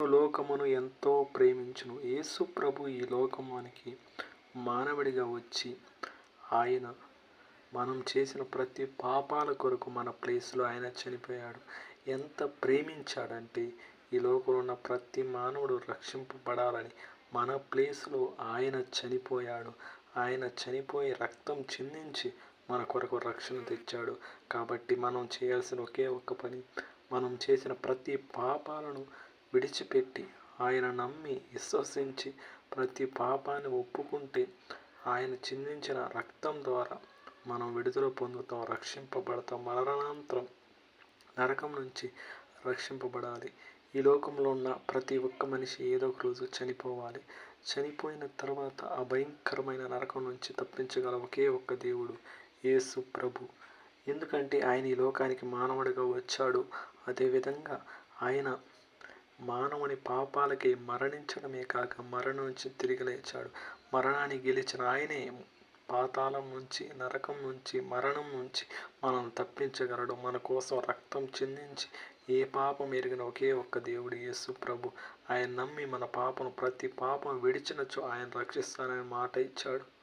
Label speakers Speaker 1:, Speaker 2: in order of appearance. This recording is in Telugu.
Speaker 1: లోకమును ఎంతో ప్రేమించును. యేసు ప్రభు ఈ లోకమునికి మానవుడిగా వచ్చి ఆయన మనం చేసిన ప్రతి పాపాల కొరకు మన ప్లేస్లో ఆయన చనిపోయాడు. ఎంత ప్రేమించాడంటే ఈ లోకంలో ఉన్న ప్రతి మానవుడు రక్షింపబడాలని మన ప్లేస్లో ఆయన చనిపోయాడు. ఆయన చనిపోయి రక్తం చిందించి మన కొరకు రక్షణ తెచ్చాడు. కాబట్టి మనం చేయాల్సిన ఒకే ఒక్క పని, మనం చేసిన ప్రతి పాపాలను విడిచిపెట్టి ఆయన నమ్మి విశ్వసించి ప్రతి పాపాన్ని ఒప్పుకుంటే ఆయన చిందించిన రక్తం ద్వారా మనం విడుదల పొందుతాం, రక్షింపబడతాం. మరణానంతరం నరకం నుంచి రక్షింపబడాలి. ఈ లోకంలో ఉన్న ప్రతి ఒక్క మనిషి ఏదో ఒక రోజు చనిపోవాలి. చనిపోయిన తర్వాత ఆ భయంకరమైన నరకం నుంచి తప్పించగల ఒకే ఒక్క దేవుడు యేసు ప్రభు. ఎందుకంటే ఆయన ఈ లోకానికి మానవుడిగా వచ్చాడు. అదేవిధంగా ఆయన మానవుని పాపాలకి మరణించడమే కాక మరణం నుంచి తిరిగి లేచాడు. మరణాన్ని గెలిచిన ఆయనే పాతాళం నుంచి, నరకం నుంచి, మరణం నుంచి మనం తప్పించగలడు. మన కోసం రక్తం చిందించి ఏ పాపం ఎరిగిన ఒకే ఒక్క దేవుడు యేసు ప్రభు. ఆయన నమ్మి మన ప్రతి పాపం విడిచినచో ఆయన రక్షిస్తానని మాట ఇచ్చాడు.